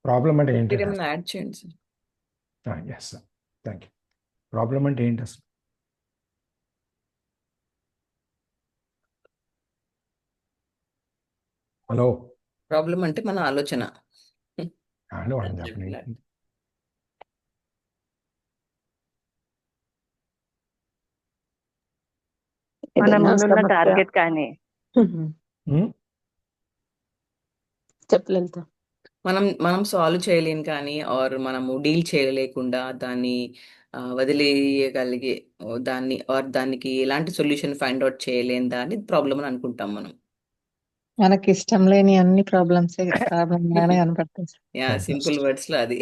Problem అంటే ఏంటంటే మీరేమైనా యాడ్ చేయండి sir. Yes sir, thank you. Problem అంటే ఏంటి అసలు? హలో ప్రాబ్లం అంటే మన ఆలోచన. అని వాళ్ళని చెప్పండి. మన ఏదైనా ముందున్న సమస్య టార్గెట్ కానీ చెప్పలేదు. మనం మనం సాల్వ్ చేయలేం కానీ ఆర్ మనము డీల్ చేయలేకుండా దాన్ని వదిలేయగలిగే దాన్ని ఆర్ దానికి ఎలాంటి సొల్యూషన్ ఫైండ్ అవుట్ చేయలేని దాన్ని ప్రాబ్లం అని అనుకుంటాం మనం. మనకి ఇష్టం లేని అన్ని ప్రాబ్లమ్స్ గానే కనపడతాయి. యా, సింపుల్ వర్డ్స్ లో అది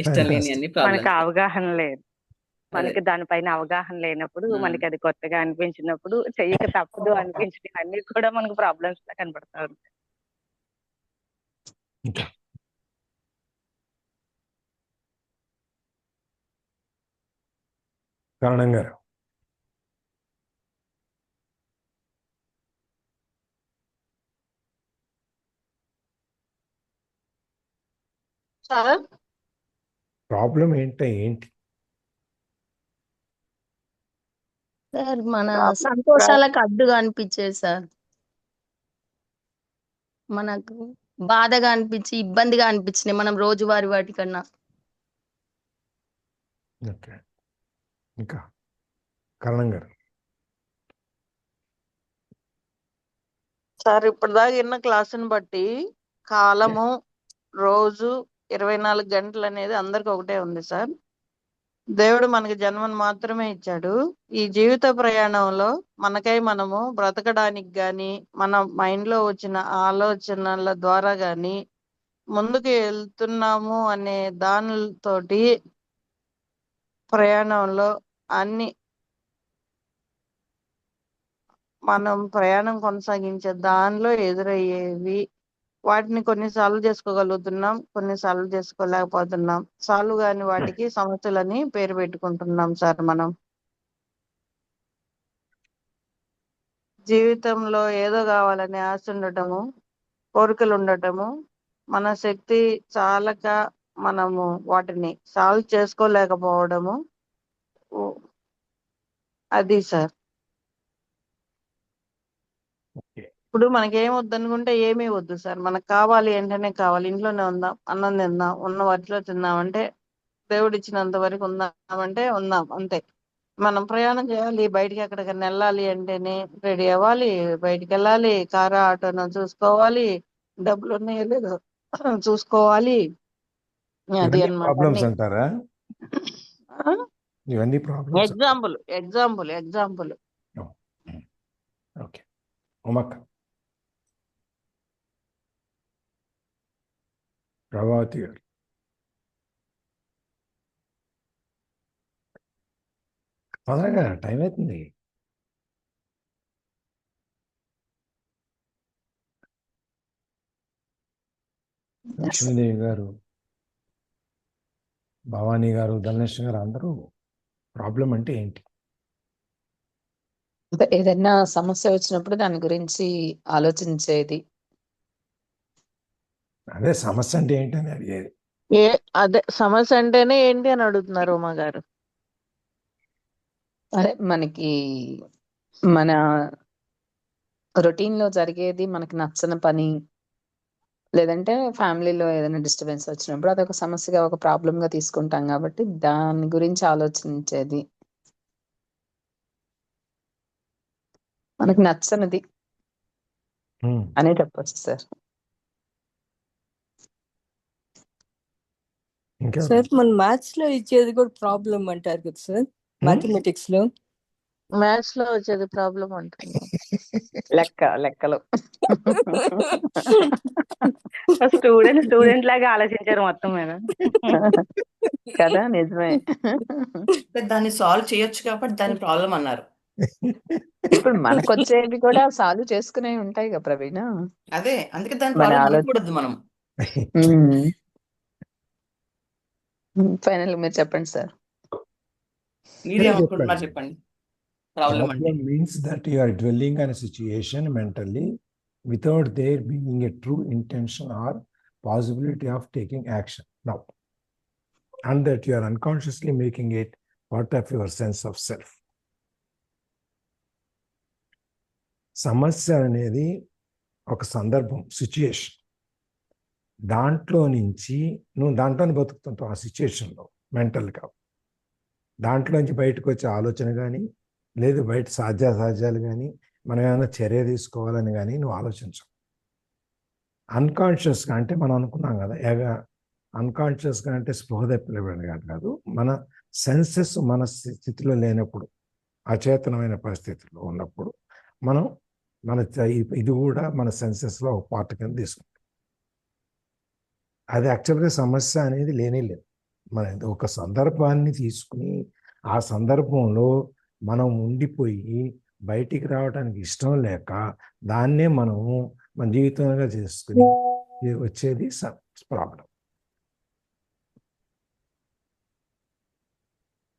ఇష్టం లేని Fantastic. అన్ని మనకు ప్రాబ్లమ్స్. అవగాహన లేదు. అదే. మనకి దానిపైన అవగాహన లేనప్పుడు, మనకి అది కొత్తగా అనిపించినప్పుడు, చెయ్యక తప్పదు అనిపించిన అన్ని కూడా మనకు ప్రాబ్లమ్స్ లా కనపడతా ఉంటాయి. ఇంకా కరణం గారు, సార్ ప్రాబ్లం ఏంటి? సార్ మన సంతోషాలకు అడ్డుగా అనిపించేది సార్. మనకు బాధగా అనిపించి ఇబ్బందిగా అనిపించినాయి మనం రోజువారి వాటికన్నా. ఓకే, ఇంకా కరణం గారు. సార్ ఇప్పటిదాకా విన్న క్లాసుని బట్టి కాలము, రోజు, 24 గంటలు అనేది అందరికి ఒకటే ఉంది సార్. దేవుడు మనకి జన్మను మాత్రమే ఇచ్చాడు. ఈ జీవిత ప్రయాణంలో మనకై మనము బ్రతకడానికి గాని, మన మైండ్ లో వచ్చిన ఆలోచనల ద్వారా గాని ముందుకు వెళ్తున్నాము అనే దానితోటి ప్రయాణంలో అన్ని మనం ప్రయాణం కొనసాగించే దానిలో ఎదురయ్యేవి వాటిని కొన్ని సాల్వ్ చేసుకోగలుగుతున్నాం, కొన్ని సాల్వ్ చేసుకోలేకపోతున్నాం. సాల్వ్ కాని వాటికి సమస్యలని పేరు పెట్టుకుంటున్నాం సార్. మనం జీవితంలో ఏదో కావాలనే ఆశ ఉండటము, కోరికలు ఉండటము, మన శక్తి చాలక మనము వాటిని సాల్వ్ చేసుకోలేకపోవడము, అది సార్. ఇప్పుడు మనకేం వద్దు అనుకుంటే ఏమీ వద్దు సార్. మనకు కావాలి వెంటనే కావాలి. ఇంట్లోనే ఉందాం, అన్నం తిందాం, ఉన్న వాటిలో తిందామంటే, దేవుడు ఇచ్చినంత వరకు ఉందామంటే ఉందాం, అంతే. మనం ప్రయాణం చేయాలి, బయటికి ఎక్కడికైనా వెళ్ళాలి అంటేనే రెడీ అవ్వాలి, బయటికి వెళ్ళాలి, కారా ఆటోను చూసుకోవాలి, డబ్బులు ఉన్నాయో లేదో చూసుకోవాలి. అది ఇవన్నీ అన్నమాట. ప్రాబ్లమ్స్ అంటారా? ఇవన్నీ ప్రాబ్లమ్స్. ఎగ్జాంపుల్. ఓకే, ఉమక్క. ప్రభావతి గారు. తొందరగా టైం అవుతుంది. లక్ష్మీదేవి గారు, భవానీ గారు, ధనలక్ష్మి గారు, అందరూ ప్రాబ్లం అంటే ఏంటి? ఏదైనా సమస్య వచ్చినప్పుడు దాని గురించి ఆలోచించేది. అదే సమస్య అంటే ఏంటి అని అడిగేది. అదే సమస్య అంటేనే ఏంటి అని అడుగుతున్నారు ఉమా గారు. అదే మనకి మన రొటీన్ లో జరిగేది మనకి నచ్చని పని, లేదంటే ఫ్యామిలీలో ఏదైనా డిస్టర్బెన్స్ వచ్చినప్పుడు అదొక సమస్యగా, ఒక ప్రాబ్లం గా తీసుకుంటాం కాబట్టి దాని గురించి ఆలోచించేది. మనకి నచ్చనిది అనే చెప్పొచ్చు సార్. ఇంకా సార్ మన మ్యాథ్స్ లో ఇచ్చేది కూడా ప్రాబ్లం అంటారు కదా సార్, మ్యాథమెటిక్స్ లో. మ్యాథ్స్ లో వచ్చేది ప్రాబ్లం అంటున్నాం. లెక్కలు స్టూడెంట్ లాగా ఆలోచించారు మొత్తం మీద కదా, నిజమే. దాన్ని సాల్వ్ చేయొచ్చు కాబట్టి దాని ప్రాబ్లం అన్నారు. ఇప్పుడు మనకు వచ్చేవి కూడా సాల్వ్ చేసుకునే ఉంటాయి కదా ప్రవీణ. అదే, అందుకే దాని మన ప్రాబ్లం ఆలోచన. అనకూడదు మనం. ఫైనల్ మీరు చెప్పండి సార్. మీరేమనుకుంటున్నారు చెప్పండి. ప్రాబ్లం అంటే means that you are dwelling on a situation mentally without there being a true intention or possibility of taking action now, and that you are unconsciously making it part of your sense of self. సమస్య అనేది ఒక సందర్భం, situation. దాంట్లో నుంచి నువ్వు దాంట్లోనే బతుకుతుంటావు, ఆ సిచ్యుయేషన్లో మెంటల్గా. దాంట్లో నుంచి బయటకు వచ్చే ఆలోచన కానీ, లేదు బయట సాధ్యాసాధ్యాలు కానీ, మనం ఏమైనా చర్య తీసుకోవాలని కానీ నువ్వు ఆలోచించవు. అన్కాన్షియస్గా అంటే మనం అనుకున్నాం కదా, అన్కాన్షియస్గా అంటే స్పృహ తప్పిన కాదు, మన సెన్సెస్ మన స్థితిలో లేనప్పుడు, అచేతనమైన పరిస్థితుల్లో ఉన్నప్పుడు మనం ఇది కూడా మన సెన్సెస్లో ఒక పార్ట్ కింద తీసుకుంటాం. అది యాక్చువల్గా సమస్య అనేది లేనే లేదు. మన ఒక సందర్భాన్ని తీసుకుని ఆ సందర్భంలో మనం ఉండిపోయి బయటికి రావడానికి ఇష్టం లేక దాన్నే మనము మన జీవితంగా చేసుకుని వచ్చేది ప్రాబ్లం.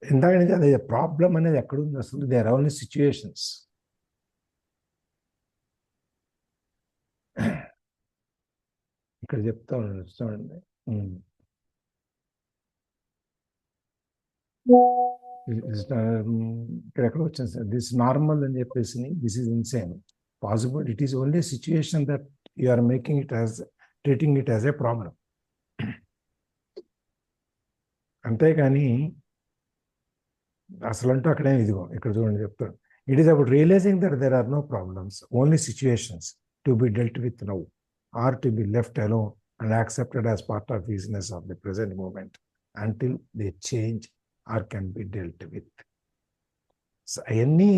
ఇందాక నుంచి అదే ప్రాబ్లం అనేది ఎక్కడుంది అసలు? They are only situations. ఇక్కడ చెప్తా ఉన్నాను చూడండి, ఇక్కడ ఎక్కడ వచ్చింది సార్, దిస్ నార్మల్ అని చెప్పేసి, this is insane possible. It is only situation that you are making it as, treating it as a problem. అంతేగాని అసలు అంటూ అక్కడే ఇదిగో ఇక్కడ చూడండి చెప్తాడు, it is about realizing that there are no problems, only situations to be dealt with now or to be left alone and accepted as part of business of the present moment until they change or can be dealt with. అవన్నీ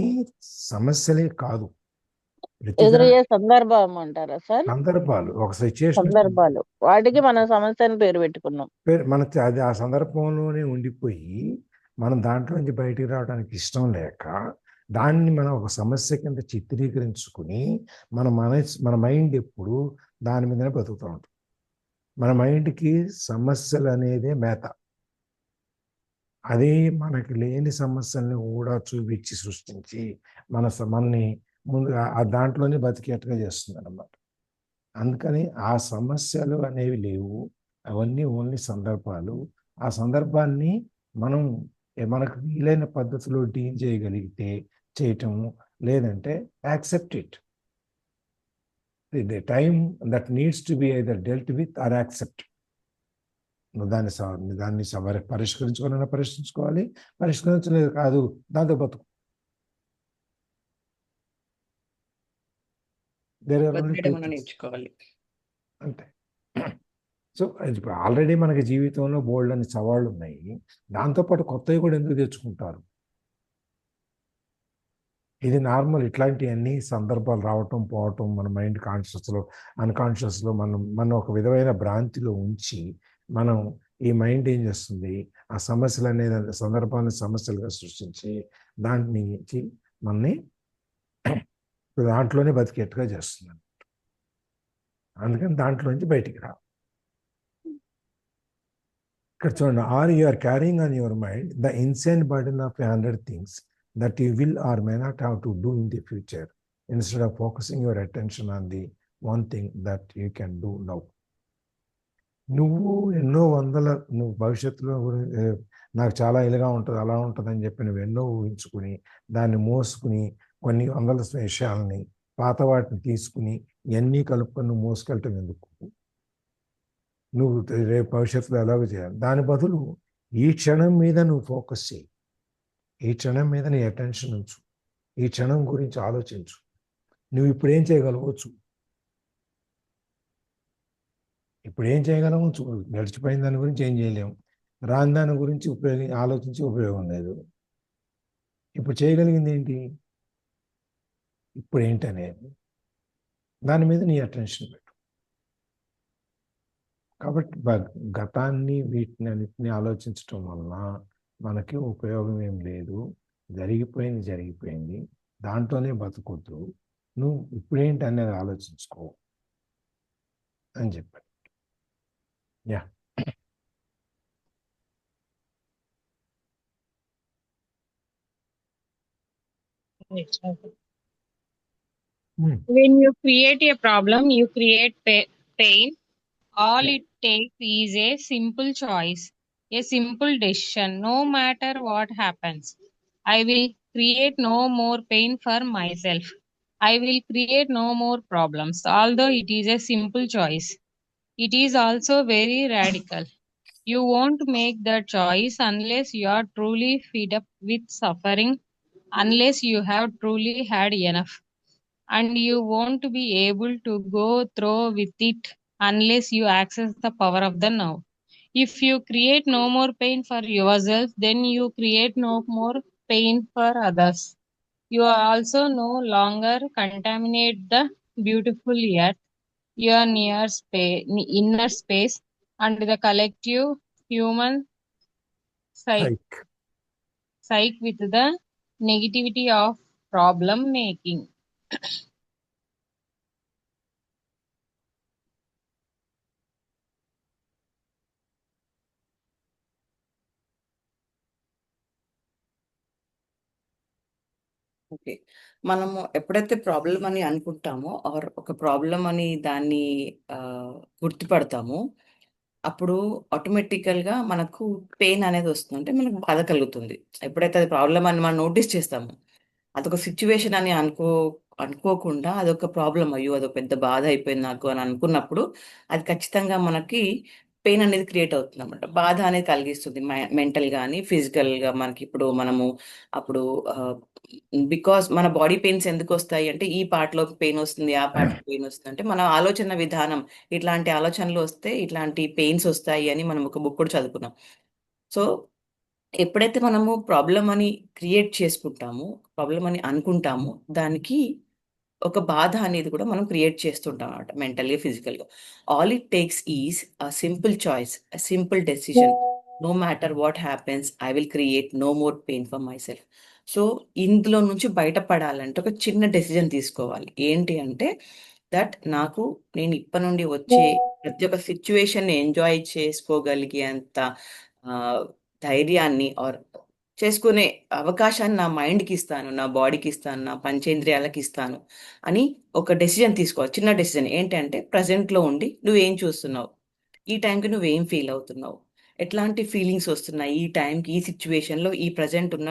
సమస్యలే కాదు, ఎదురయ్యే సందర్భం అంటారా sir? సందర్భాలు, ఒక situation, సందర్భాలు, వాటికి మన సమస్యను పేరు పెట్టుకున్నాం. మన అది ఆ సందర్భంలోనే ఉండిపోయి మనం దాంట్లో నుంచి బయటికి రావడానికి ఇష్టం లేక దాన్ని మనం ఒక సమస్య కింద చిత్రీకరించుకుని మన మైండ్ ఎప్పుడు దాని మీదనే బతుకుతూ ఉంటుంది. మన మైండ్కి సమస్యలు అనేదే మేత. అదే మనకి లేని సమస్యల్ని కూడా చూపించి సృష్టించి మనల్ని ముందుగా ఆ దాంట్లోనే బతికేట్టుగా చేస్తుంది అన్నమాట. అందుకని ఆ సమస్యలు అనేవి లేవు, అవన్నీ ఓన్లీ సందర్భాలు. ఆ సందర్భాన్ని మనం మనకు వీలైన పద్ధతిలో డీల్ చేయగలిగితే చేయటము, లేదంటే accept it. The time that needs to be either dealt with or accepted. దాన్ని పరిష్కరించుకోవాలన్నా పరిష్కరించుకోవాలి, పరిష్కరించలేదు కాదు దాంతో బతుకు. నేర్చుకోవాలి అంతే. సో ఇప్పుడు ఆల్రెడీ మనకి జీవితంలో బోల్డ్ అని సవాళ్ళు ఉన్నాయి, దాంతోపాటు కొత్తవి కూడా ఎందుకు తెచ్చుకుంటారు? ఇది నార్మల్. ఇట్లాంటివన్నీ సందర్భాలు రావటం పోవటం మన మైండ్ కాన్షియస్లో అన్కాన్షియస్లో మనం ఒక విధమైన భ్రాంతిలో ఉంచి మనం ఈ మైండ్ ఏం చేస్తుంది, ఆ సమస్యలు అనేది సందర్భాన్ని సమస్యలుగా సృష్టించి దాని నుంచి మనని దాంట్లోనే బతికేట్టుగా చేస్తుంది. అందుకని దాంట్లో నుంచి బయటికి రా. ఇక్కడ చూడండి, are you are carrying on your mind the insane burden of 100 things that you will or may not have to do in the future, instead of focusing your attention on the one thing that you can do now. నువ్వు ఎన్నో వందల, నువ్వు భవిష్యత్తులో నాకు చాలా ఇలాగా ఉంటుంది అలా ఉంటుంది అని చెప్పి నువ్వు ఎన్నో ఊహించుకుని దాన్ని మోసుకుని కొన్ని వందల విషయాలని పాత వాటిని తీసుకుని ఇవన్నీ కలుపుకొని నువ్వు మోసుకెళ్ళటం ఎందుకు? నువ్వు రేపు భవిష్యత్తులో ఎలాగో చేయాలి. దాని బదులు ఈ క్షణం మీద నువ్వు ఫోకస్ చేయి, ఈ క్షణం మీద నీ అటెన్షన్ ఉంచు, ఈ క్షణం గురించి ఆలోచించు. నువ్వు ఇప్పుడు ఏం చేయగలవచ్చు, ఇప్పుడు ఏం చేయగలము? గడిచిపోయిన దాని గురించి ఏం చేయలేము, రాని దాని గురించి ఆలోచించి ఉపయోగం లేదు. ఇప్పుడు చేయగలిగింది ఏంటి? ఇప్పుడు ఏంటనేది దాని మీద నీ అటెన్షన్ పెట్టు. కాబట్టి గతాన్ని వీటిని అన్నిటిని ఆలోచించటం వలన మనకి ఉపయోగం ఏం లేదు. జరిగిపోయింది, దాంట్లోనే బతుకొద్దు, నువ్వు ఇప్పుడేంటి అనేది ఆలోచించుకో అని చెప్పాడు. Yeah, When you create a problem, you create pain All it takes is a simple choice, a simple decision, no matter what happens. I will create no more pain for myself. I will create no more problems. Although it is a simple choice, it is also very radical. You won't make that choice unless you are truly fed up with suffering, unless you have truly had enough. And you won't be able to go through with it unless you access the power of the now. If you create no more pain for yourself, then you create no more pain for others. You also no longer contaminate the beautiful earth, your inner space, and the collective human psyche, Like, with the negativity of problem making. Okay. మనము ఎప్పుడైతే problem అని అనుకుంటామో are ఒక problem అని దాన్ని గుర్తుపడతామో, అప్పుడు ఆటోమేటికల్‌గా మనకు pain అనేది వస్తుంది. అంటే మనకు బాధ కలుగుతుంది. ఎప్పుడైతే అది ప్రాబ్లమ్ అని మనం నోటీస్ చేస్తామో, అదొక సిట్యుయేషన్ అని అనుకోకుండా అదొక ప్రాబ్లమ్. అయ్యో! అదొక పెద్ద బాధ అయిపోయింది నాకు అని అనుకున్నప్పుడు, అది ఖచ్చితంగా మనకి పెయిన్ అనేది క్రియేట్ అవుతుందన్నమాట. బాధ అనేది కలిగిస్తుంది. మెంటల్ గాని, ఫిజికల్‌గా మనకిప్పుడు మనము అప్పుడు బికాజ్ మన బాడీ పెయిన్స్ ఎందుకొస్తాయి అంటే, ఈ పార్ట్‌లో పెయిన్ వస్తుంది, ఆ పార్ట్‌లో పెయిన్ వస్తుంది. అంటే మన ఆలోచన విధానం ఇట్లాంటి ఆలోచనలు వస్తే ఇట్లాంటి పెయిన్స్ వస్తాయి అని మనం ఒక బుక్ కూడా చదువుకున్నాం. సో, ఎప్పుడైతే మనము ప్రాబ్లమ్ అని క్రియేట్ చేసుకుంటామో, ప్రాబ్లమ్ అని అనుకుంటామో, దానికి ఒక బాధ అనేది కూడా మనం క్రియేట్ చేస్తుంటాం అన్నమాట మెంటల్‌గా, ఫిజికల్‌గా. All it takes is simple choice, simple decision. No matter what happens I will create no more pain for myself. So, ఇందులో నుంచి బయటపడాలంటే ఒక చిన్న డెసిషన్ తీసుకోవాలి. ఏంటి అంటే నేను ఇప్పటి నుండి వచ్చే ప్రతి ఒక్క సిట్యుయేషన్‌ని ఎంజాయ్ చేసుకోగలిగేంత ధైర్యాన్ని చేసుకునే అవకాశాన్ని నా మైండ్‌కి ఇస్తాను, నా బాడీకి ఇస్తాను, నా పంచేంద్రియాలకి ఇస్తాను అని ఒక డెసిషన్ తీసుకోవాలి. చిన్న డెసిషన్ ఏంటంటే ప్రెజెంట్‌లో ఉండి నువ్వేం చూస్తున్నావు? ఈ టైంకి నువ్వేం ఫీల్ అవుతున్నావు? ఎట్లాంటి ఫీలింగ్స్ వస్తున్నాయి ఈ టైంకి, ఈ సిట్యుయేషన్‌లో, ఈ ప్రెజెంట్ ఉన్న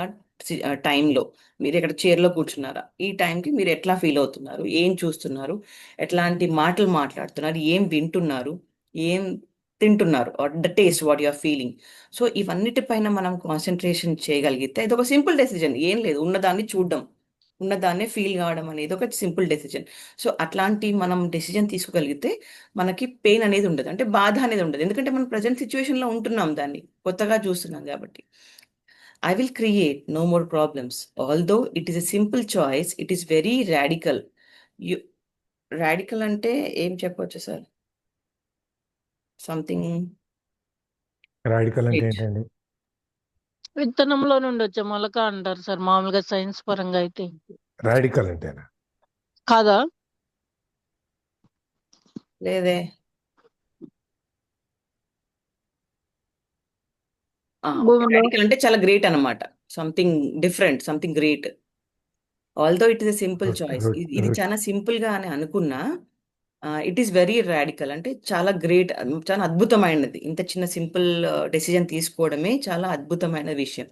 టైంలో? మీరిక్కడ చైర్‌లో కూర్చున్నారా? ఈ టైంకి మీరు ఎట్లా ఫీల్ అవుతున్నారు? ఏం చూస్తున్నారు? ఎట్లాంటి మాటలు మాట్లాడుతున్నారు? ఏం వింటున్నారు? ఏం తింటున్నారు? Are the taste what you are feeling. So, ఇవన్నిటిపైన మనం కాన్సంట్రేషన్ చేయగలిగితే ఇదొక సింపుల్ డెసిషన్. ఏం లేదు, ఉన్నదాన్ని చూడడం, ఉన్నదాన్నే ఫీల్ కావడం అనేది ఒక సింపుల్ డెసిషన్. సో, అట్లాంటి మనం డెసిషన్ తీసుకోగలిగితే మనకి పెయిన్ అనేది ఉండదు. అంటే బాధ అనేది ఉండదు. ఎందుకంటే మనం ప్రెజెంట్ సిట్యుయేషన్‌లో ఉంటున్నాం, దాన్ని కొత్తగా చూస్తున్నాం కాబట్టి. I will create no more problems. Although it is a simple choice, it is very radical. You radical అంటే ఏం చెప్పొచ్చు సార్? సంథింగ్ రాడికల్ అంటే గ్రేట్. ఏంటండి? విత్తనంలో నుండి వచ్చే మొలక అంటారు సార్ మామూలుగా సైన్స్ పరంగా అయితే. రాడికల్ అంటేనా? కాదా? లేదే. ఓకే. భూమిలో రాడికల్ అంటే చాలా గ్రేట్ అన్నమాట. Something different, something great. Although it is a simple rot choice. Rot ఇది రొట్ చాలా సింపుల్‌గా అని అనుకున్నా, ఇట్ ఈస్ వెరీ రాడికల్. అంటే చాలా గ్రేట్, చాలా అద్భుతమైనది. ఇంత చిన్న సింపుల్ డెసిషన్ తీసుకోవడమే చాలా అద్భుతమైన విషయం.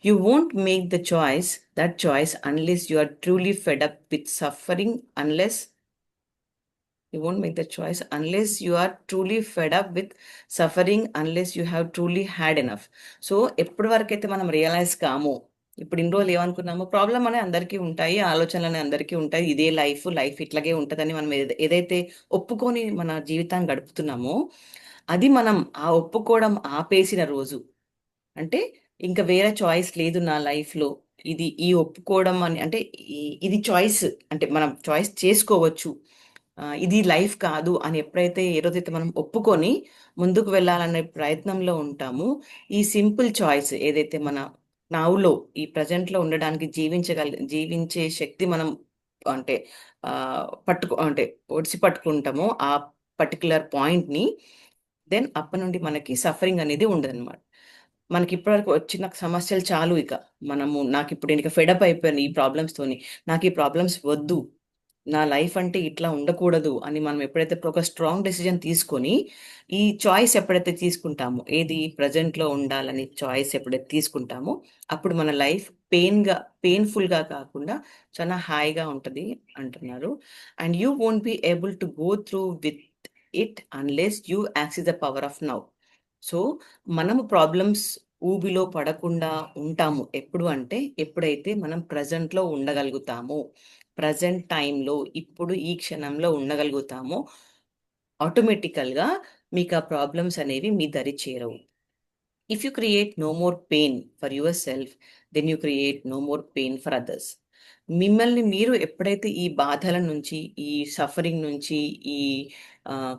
You won't make the choice, that choice unless you are truly fed up with suffering, you won't make the choice unless you are truly fed up with suffering, unless you have truly had enough. So, ఎప్పటి వరకైతే మనం realise కామో, ఇప్పుడు ఇన్ని రోజులు ఏమనుకున్నామో, problem అనే అందరికీ ఉంటాయి, ఆలోచనలు అనే అందరికీ ఉంటాయి, ఇదే లైఫ్ ఇట్లాగే ఉంటుందని మనం ఏదైతే ఒప్పుకొని మన జీవితాన్ని గడుపుతున్నామో, అది మనం ఆ ఒప్పుకోవడం ఆపేసిన రోజు, అంటే ఇంకా వేరే చాయిస్ లేదు నా లైఫ్‌లో, ఈ ఒప్పుకోవడం అని అంటే ఇది చాయిస్, అంటే మనం చాయిస్ చేసుకోవచ్చు, ఇది లైఫ్ కాదు అని ఎప్పుడైతే ఏ రోజైతే మనం ఒప్పుకొని ముందుకు వెళ్ళాలనే ప్రయత్నంలో ఉంటామో, ఈ సింపుల్ చాయిస్ ఏదైతే మన నౌలో ఈ ప్రెజెంట్‌లో ఉండడానికి జీవించే శక్తి మనం అంటే అంటే ఒడిసి పట్టుకుంటామో ఆ పర్టిక్యులర్ పాయింట్‌ని, దెన్ అప్పటి నుండి మనకి సఫరింగ్ అనేది ఉండదన్నమాట. మనకి ఇప్పటివరకు వచ్చిన సమస్యలు చాలు ఇక. నాకిప్పుడు నేను ఫెడ్ అప్ అయిపోయాను ఈ ప్రాబ్లమ్స్‌తోని. నాకు ఈ ప్రాబ్లమ్స్ వద్దు. నా లైఫ్ అంటే ఇట్లా ఉండకూడదు అని మనం ఎప్పుడైతే ఒక స్ట్రాంగ్ డెసిజన్ తీసుకొని ఈ చాయిస్ ఎప్పుడైతే తీసుకుంటామో, ఏది ప్రజెంట్లో ఉండాలని చాయిస్ ఎప్పుడైతే తీసుకుంటామో, అప్పుడు మన లైఫ్ పెయిన్ఫుల్గా కాకుండా చాలా హాయిగా ఉంటుంది అంటున్నారు. And you won't be able to go through with it unless you access the power of now. So మనము ప్రాబ్లమ్స్ ఊబిలో పడకుండా ఉంటాము ఎప్పుడు అంటే, ఎప్పుడైతే మనం ప్రజెంట్లో ఉండగలుగుతామో, ప్రజెంట్ టైంలో ఇప్పుడు ఈ క్షణంలో ఉండగలుగుతామో, ఆటోమేటికల్గా మీకు ఆ ప్రాబ్లమ్స్ అనేవి మీ దరి చేరవు. If you create no more pain for yourself, then you create no more pain for others. మిమ్మల్ని మీరు ఎప్పుడైతే ఈ బాధల నుంచి, ఈ సఫరింగ్ నుంచి, ఈ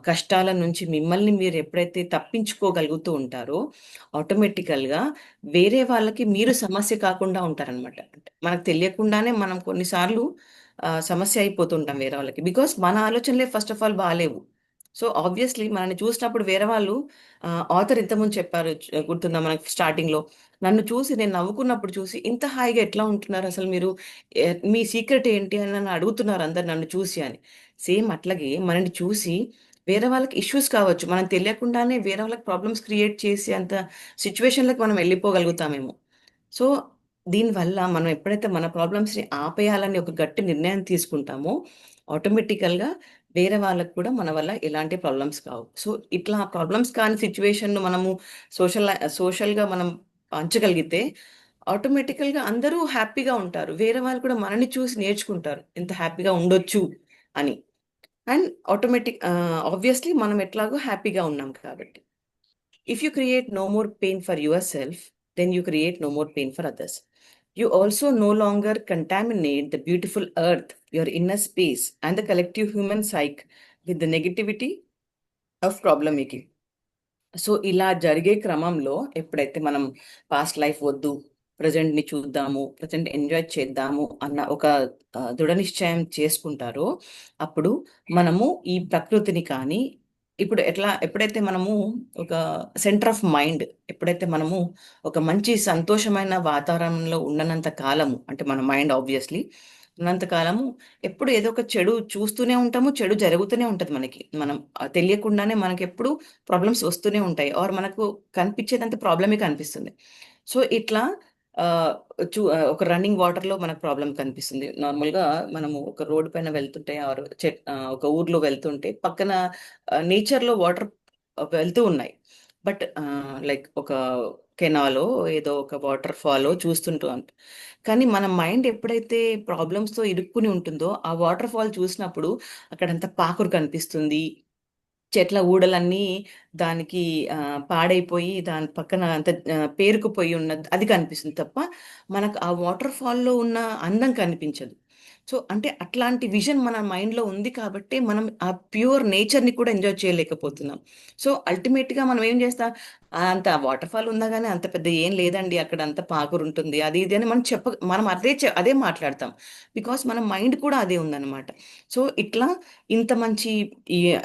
కష్టాల నుంచి మిమ్మల్ని మీరు ఎప్పుడైతే తప్పించుకోగలుగుతూ ఉంటారో, ఆటోమేటికల్గా వేరే వాళ్ళకి మీరు సమస్య కాకుండా ఉంటారనమాట. మనకు తెలియకుండానే మనం కొన్నిసార్లు సమస్య అయిపోతుంటాం వేరే వాళ్ళకి, బికాస్ మన ఆలోచనలే ఫస్ట్ ఆఫ్ ఆల్ బాగాలేవు. సో ఆబ్వియస్లీ మనల్ని చూసినప్పుడు వేరే వాళ్ళు, ఆథర్ ఇంతకుముందు చెప్పారు, గుర్తుందా మనకి స్టార్టింగ్లో, నన్ను చూసి నేను నవ్వుకున్నప్పుడు చూసి ఇంత హాయిగా ఎట్లా ఉంటున్నారు అసలు మీరు, మీ సీక్రెట్ ఏంటి అని నన్ను అడుగుతున్నారు అందరు నన్ను చూసి అని. సేమ్ అట్లాగే మనల్ని చూసి వేరే వాళ్ళకి ఇష్యూస్ కావచ్చు, మనం తెలియకుండానే వేరే వాళ్ళకి ప్రాబ్లమ్స్ క్రియేట్ చేసి అంత సిచ్యువేషన్లకు మనం వెళ్ళిపోగలుగుతామేమో. సో దీనివల్ల మనం ఎప్పుడైతే మన ప్రాబ్లమ్స్ని ఆపేయాలని ఒక గట్టి నిర్ణయం తీసుకుంటామో, ఆటోమేటికల్గా వేరే వాళ్ళకి కూడా మన వల్ల ఎలాంటి ప్రాబ్లమ్స్ కావు. సో ఇట్లా ప్రాబ్లమ్స్ కాని సిచ్యువేషన్ను మనము సోషల్గా మనం పంచగలిగితే ఆటోమేటికల్గా అందరూ హ్యాపీగా ఉంటారు. వేరే వాళ్ళు కూడా మనని చూసి నేర్చుకుంటారు ఎంత హ్యాపీగా ఉండొచ్చు అని. అండ్ ఆబ్వియస్లీ మనం ఎట్లాగో హ్యాపీగా ఉన్నాం కాబట్టి. If you create no more pain for yourself, then you create no more pain for others. You also no longer contaminate the beautiful earth, your inner space, and the collective human psyche with the negativity of problem making. So ఇలా జరిగే క్రమంలో ఎప్పుడైతే మనం past life వద్దు, ప్రజెంట్ని చూద్దాము, present enjoy చేద్దాము అన్న ఒక దృఢ నిశ్చయం చేసుకుంటారో, అప్పుడు మనము ఈ ప్రకృతిని కానీ, ఇప్పుడు ఎప్పుడైతే మనము ఒక సెంటర్ ఆఫ్ మైండ్, ఎప్పుడైతే మనము ఒక మంచి సంతోషమైన వాతావరణంలో ఉన్నంత కాలము, అంటే మన మైండ్ ఆబ్వియస్లీ ఉన్నంత కాలము ఎప్పుడు ఏదో ఒక చెడు చూస్తూనే ఉంటాము, చెడు జరుగుతూనే ఉంటుంది మనకి. మనం తెలియకుండానే మనకి ఎప్పుడు ప్రాబ్లమ్స్ వస్తూనే ఉంటాయి, ఆర్ మనకు కనిపించేదంత ప్రాబ్లమే కనిపిస్తుంది. సో ఇట్లా ఒక రన్నింగ్ వాటర్లో మనకు ప్రాబ్లం కనిపిస్తుంది. నార్మల్గా మనము ఒక రోడ్డు పైన వెళ్తుంటే, ఆర్ ఒక ఊర్లో వెళ్తుంటే పక్కన నేచర్లో వాటర్ వెళ్తూ ఉన్నాయి. బట్ లైక్ ఒక కెనాలో ఏదో ఒక వాటర్ ఫాలో చూస్తుంటూ ఉంటాం. కానీ మన మైండ్ ఎప్పుడైతే ప్రాబ్లమ్స్తో ఇరుక్కుని ఉంటుందో, ఆ వాటర్ ఫాల్ చూసినప్పుడు అక్కడంతా పాకురు కనిపిస్తుంది, చెట్ల ఊడలన్నీ దానికి పాడైపోయి దాని పక్కన అంత పేరుకుపోయి ఉన్నది అది కనిపిస్తుంది తప్ప మనకు ఆ వాటర్ ఫాల్లో ఉన్న అందం కనిపించదు. సో అంటే అట్లాంటి విజన్ మన మైండ్లో ఉంది కాబట్టి మనం ఆ ప్యూర్ నేచర్ని కూడా ఎంజాయ్ చేయలేకపోతున్నాం. సో అల్టిమేట్గా మనం ఏం చేస్తాం, అంత వాటర్ ఫాల్ ఉన్నా కానీ అంత పెద్ద ఏం లేదండి, అక్కడ అంత పాకురు ఉంటుంది అది ఇది అని మనం అదే మాట్లాడతాం, బికాస్ మన మైండ్ కూడా అదే ఉందన్నమాట. సో ఇట్లా ఇంత మంచి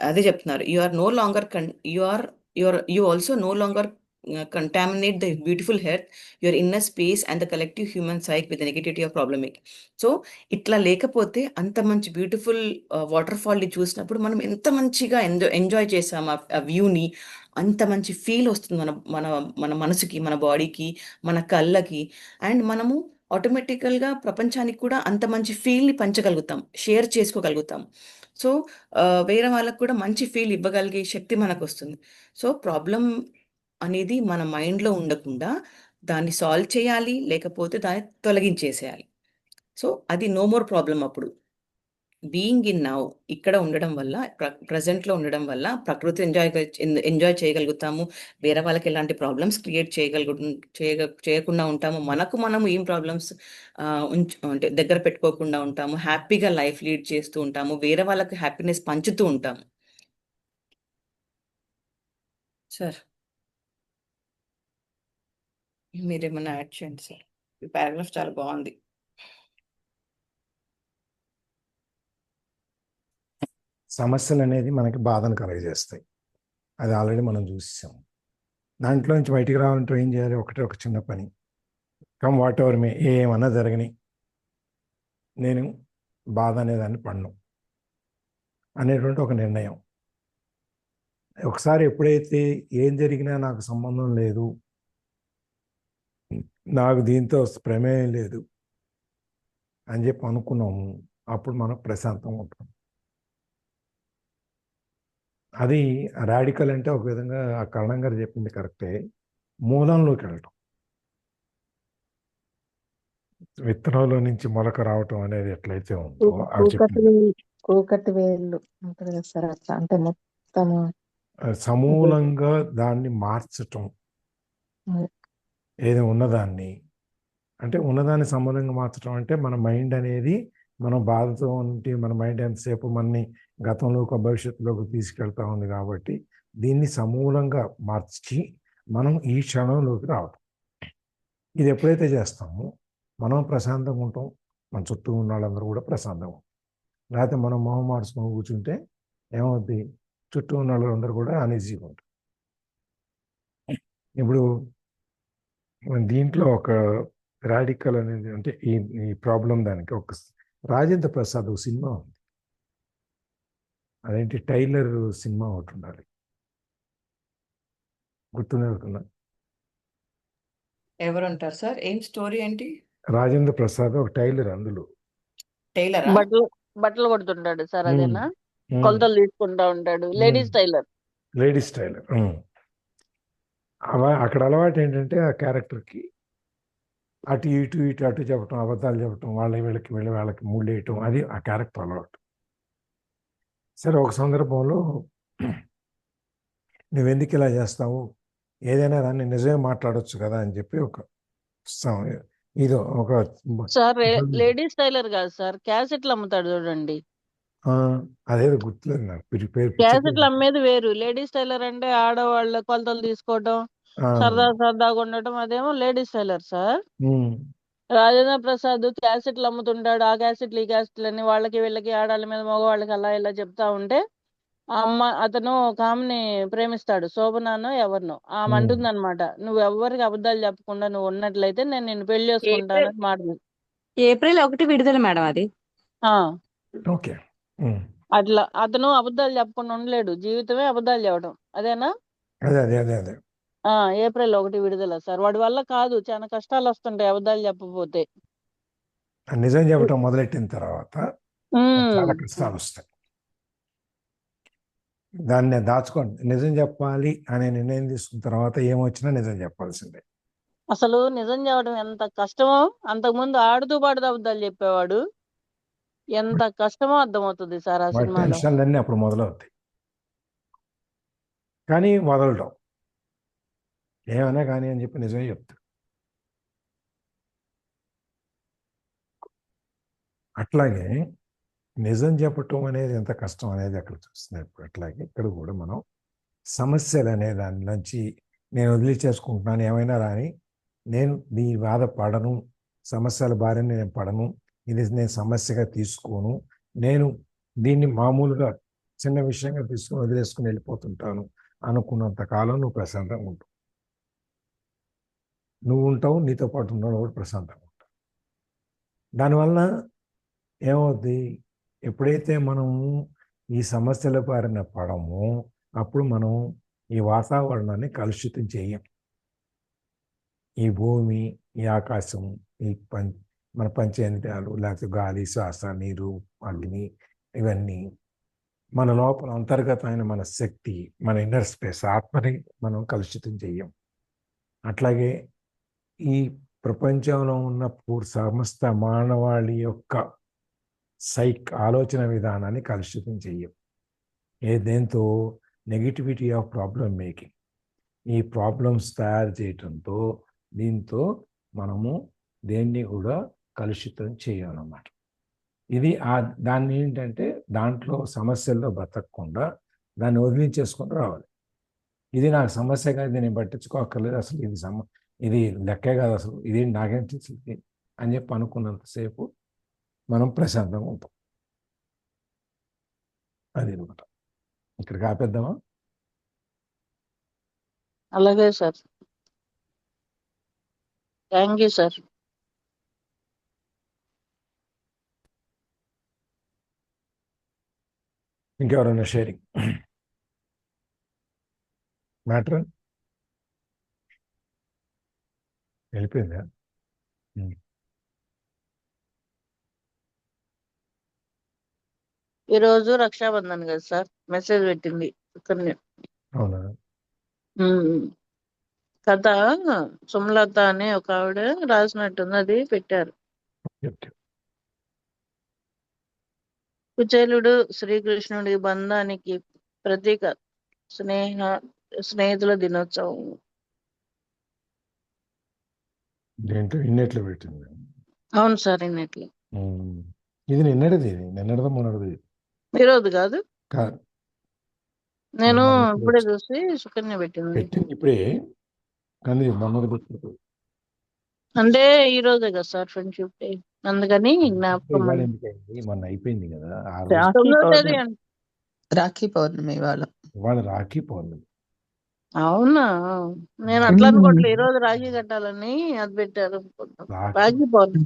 అదే చెప్తున్నారు, you are no longer you also no longer contaminate the beautiful health, your inner space and the collective human psyche with the negativity of problemic. So ఇట్లా లేకపోతే అంత మంచి బ్యూటిఫుల్ వాటర్ ఫాల్ని చూసినప్పుడు మనం ఎంత మంచిగా ఎంజాయ్ చేసాం ఆ వ్యూని, అంత మంచి ఫీల్ వస్తుంది మన మన మన మనసుకి, మన బాడీకి, మన కళ్ళకి. అండ్ మనము ఆటోమేటికల్గా ప్రపంచానికి కూడా అంత మంచి ఫీల్ని పంచగలుగుతాం, షేర్ చేసుకోగలుగుతాం. సో వేరే వాళ్ళకు కూడా మంచి ఫీల్ ఇవ్వగలిగే శక్తి మనకు వస్తుంది. సో ప్రాబ్లం అనేది మన మైండ్లో ఉండకుండా దాన్ని సాల్వ్ చేయాలి, లేకపోతే దాన్ని తొలగించేసేయాలి. సో అది నో మోర్ ప్రాబ్లం. అప్పుడు బీయింగ్ ఇన్ నౌ, ఇక్కడ ఉండడం వల్ల, ప్రజెంట్లో ఉండడం వల్ల ప్రకృతి ఎంజాయ్ చేయగలుగుతాము, వేరే వాళ్ళకి ఎలాంటి ప్రాబ్లమ్స్ క్రియేట్ చేయకుండా ఉంటాము, మనము ఏం ప్రాబ్లమ్స్ అంటే దగ్గర పెట్టుకోకుండా ఉంటాము, హ్యాపీగా లైఫ్ లీడ్ చేస్తూ ఉంటాము, వేరే వాళ్ళకి హ్యాపీనెస్ పంచుతూ ఉంటాము. సార్ మీరేమన్నా యాడ్ చేయండి సార్, ఈ పారాగ్రాఫ్ చాలా బాగుంది. సమస్యలు అనేది మనకి బాధను కలుగజేస్తాయి, అది ఆల్రెడీ మనం చూసాం. దాంట్లో నుంచి బయటికి రావాలంటే ఏం చేయాలి, ఒక చిన్న పని, కమ్ వాట్ ఎవర్ మే, ఏమన్నా జరగని నేను బాధ అనేదాన్ని పడను, అనేటువంటి ఒక నిర్ణయం. ఒకసారి ఎప్పుడైతే ఏం జరిగినా నాకు సంబంధం లేదు, నాకు దీంతో ప్రమేయం లేదు అని చెప్పి అనుకున్నాము, అప్పుడు మనం ప్రశాంతంగా ఉంటాం. అది రాడికల్ అంటే ఒక విధంగా ఆ కరణం గారు చెప్పింది కరెక్టే, మూలంలోకి వెళ్ళటం. విత్తనంలో నుంచి మొలక రావటం అనేది ఎట్లయితే ఉందో ఆవిడ చెప్పింది, కూకటి వేళ్ళు ఉంటుంది కదా సార్, అట్లా అంటే మొత్తము సమూలంగా దాన్ని మార్చటం. ఉమ్, ఏది ఉన్నదాన్ని అంటే ఉన్నదాన్ని సమూలంగా మార్చడం అంటే మన మైండ్ అనేది, మనం బాధతో ఉంటే మన మైండ్ ఎంతసేపు మనని గతంలోకి భవిష్యత్తులోకి తీసుకెళ్తా ఉంది కాబట్టి దీన్ని సమూలంగా మార్చి మనం ఈ క్షణంలోకి రావటం. ఇది ఎప్పుడైతే చేస్తామో మనం ప్రశాంతంగా ఉంటాం, మన చుట్టూ ఉన్న వాళ్ళందరూ కూడా ప్రశాంతంగా ఉంటాం. లేకపోతే మనం మొహం మార్చుకొని కూర్చుంటే ఏమవుద్ది, చుట్టూ ఉన్న వాళ్ళందరూ కూడా అనీజీగా ఉంటారు. ఇప్పుడు దీంట్లో ఒక రాడికల్ అనేది అంటే ఈ ప్రాబ్లం దానికి ఒక రాజేంద్ర ప్రసాద్ ఒక సినిమా ఉంది, అదేంటి టైలర్ సినిమా ఒకటి ఉండాలి, గుర్తున్నా? ఎవరు ఉంటారు సార్? ఏం స్టోరీ ఏంటి? రాజేంద్ర ప్రసాద్ ఒక టైలర్, అందులో టైలరా? బట్టలు కొడుతుంటాడు సార్, అదేనా? కొలతలు తీసుకుంటా ఉంటాడు, లేడీస్ టైలర్. Ladies tailor. అక్కడ అలవాటు ఏంటంటే ఆ క్యారెక్టర్కి అటు ఇటు ఇటు అటు చెప్పటం, అబద్ధాలు చెప్పటం, వాళ్ళకి ముళ్ళేయటం, అది ఆ క్యారెక్టర్ అలవాటు. సరే, ఒక సందర్భంలో నువ్వెందుకు ఇలా చేస్తావు, ఏదైనా దాన్ని నిజమే మాట్లాడొచ్చు కదా అని చెప్పి ఇదో ఒక సార్ లేడీస్ టైలర్ కాదు సార్, క్యాసెట్లు అమ్ముతాడు చూడండి. అదేదో గుర్తులేదు నాకు, పేరు క్యాసెట్లు అమ్మేది వేరు, లేడీస్ టైలర్ అంటే ఆడవాళ్ళ కొలతలు తీసుకోవడం, సరదాగా ఉండటం, అదేమో ladies tailor sir. Rajendra Prasad క్యాసెట్లు అమ్ముతుంటాడు, ఆ క్యాసెట్లు ఈ క్యాసెట్లు అని వాళ్ళకి వీళ్ళకి ఆడాళ్ళ మీద మగవాళ్ళకి అలా ఇలా చెప్తా ఉంటే అతను ఒక ఆమెని ప్రేమిస్తాడు, శోభనానో ఎవరినో. ఆమె అంటుంది అనమాట, నువ్వు ఎవరికి అబద్ధాలు చెప్పకుండా నువ్వు ఉన్నట్లయితే నేను నిన్ను పెళ్లి చేసుకుంటానని మాట. ఏప్రిల్ 1 విడుదల మేడం అది. ఓకే. అట్లా అతను అబద్ధాలు చెప్పకుండా ఉండలేడు, జీవితమే అబద్ధాలు చెప్పడం, అదేనా? అదే అదే అదే అదే ఏప్రిల్ 1 విడుదల సార్. వాడి వల్ల కాదు, చాలా కష్టాలు వస్తుంటాయి అబద్ధాలు చెప్పకపోతే. నిజం చెప్పటం మొదలెట్టిన తర్వాత చాలా కష్టాలు వస్తాయి. దాన్ని దాచుకోండి, నిజం చెప్పాలి అనే నిర్ణయం తీసుకున్న తర్వాత ఏమొచ్చినా నిజం చెప్పాల్సిందే. అసలు నిజం చెప్పడం ఎంత కష్టమో, అంతకుముందు ఆడుతూ పాడుతూ అబద్ధాలు చెప్పేవాడు, ఎంత కష్టమో అర్థమవుతుంది సార్ ఆ సినిమాలో. టెన్షన్లన్నీ అప్పుడు మొదలవుతాయి, కానీ వదలడం, ఏమైనా కానీ అని చెప్పి నిజమే చెప్తాడు. అట్లాగే నిజం చెప్పటం అనేది ఎంత కష్టం అనేది అక్కడ చూస్తున్నాయి. అట్లాగే ఇక్కడ కూడా మనం సమస్యలు అనే దాని నుంచి నేను వదిలిచేసుకుంటున్నాను, ఏమైనా రాని, నేను నీ బాధ పడను, సమస్యల బారిన నేను పడను, ఇది నేను సమస్యగా తీసుకోను, నేను దీన్ని మామూలుగా చిన్న విషయంగా తీసుకుని వదిలేసుకుని వెళ్ళిపోతుంటాను అనుకున్నంత కాలం నువ్వు ప్రశాంతంగా ఉంటావు. నువ్వు ఉంటావు, నీతో పాటు ఉన్నావు కూడా ప్రశాంతంగా ఉంటావు. దానివల్ల ఏమవుద్ది, ఎప్పుడైతే మనము ఈ సమస్యల బారిన పడమో అప్పుడు మనం ఈ వాతావరణాన్ని కలుషితం చేయం. ఈ భూమి, ఈ ఆకాశం, ఈ మన పంచేంద్రియాలు, లేకపోతే గాలి, శ్వాస, నీరు, అగ్ని, ఇవన్నీ మన లోపల అంతర్గతమైన మన శక్తి, మన ఇన్నర్ స్పేస్, ఆత్మని మనం కలుషితం చెయ్యం. అట్లాగే ఈ ప్రపంచంలో ఉన్న సమస్త మానవాళి యొక్క ఆలోచన విధానాన్ని కలుషితం చెయ్యం. దేంతో నెగిటివిటీ ఆఫ్ ప్రాబ్లం మేకింగ్, ఈ ప్రాబ్లమ్స్ తయారు చేయటంతో, దీంతో మనము దేన్ని కూడా కలుషితం చేయాలన్నమాట. ఇది దాన్ని ఏంటంటే దాంట్లో సమస్యల్లో బతకకుండా దాన్ని వదిలించేసుకొని రావాలి. ఇది నాకు సమస్య కాదు, నేను పట్టించుకోక్కర్లేదు, అసలు ఇది లెక్కే కాదు, అసలు ఇది నాకేం తెలిసింది అని చెప్పి అనుకున్నంతసేపు మనం ప్రశాంతంగా ఉంటాం. అది అనమాట. ఇక్కడికి ఆపేద్దామా? అలాగే సార్, థ్యాంక్ యూ సార్. ఇంకెవరైనా షేరింగ్ మ్యాటర్ వెళ్ళిపోయిందా? ఈ రోజు రక్షాబంధన్ కదా సార్, మెసేజ్ పెట్టింది సుకన్య. అవునా? కథ సుమలత అనే ఒక ఆవిడ రాసినట్టుంది, అది పెట్టారు. ఓకే. కుచేలుడు శ్రీకృష్ణుడి బంధానికి ప్రతీక. స్నేహితుల దినోత్సవం. దేంట్లో ఇన్నెట్లో పెట్టింది? అవును సార్, ఇన్నట్లు. ఇది నిన్నటిది, నిన్నటిదా మొన్నటిది ఈరోజు కాదు, కాదు. నేను మొన్న ఇప్పుడే చూసి సుకన్య పెట్టింది. పెట్టింది ఇప్పుడే, కానీ మొన్నటి పెట్టింది. అంటే ఈ రోజే కదా సార్ ఫ్రెండ్షిప్ డే, అందుకని జ్ఞాపకం. ఇవాళ ఎందుకైంది? మొన్న అయిపోయింది కదా 6 రోజులు. రాఖీ 9వ తేదీ పౌర్ణమి. అంట. రాఖీ పౌర్ణమి ఇవాళ. ఇవాళ రాఖీ పౌర్ణమి. అవునా, నేను అట్లా అనుకోవట్లేదు. ఈ రోజు రాఖీ కట్టాలని అది పెట్టారు. రాఖీ రాఖీ పౌర్ణమి.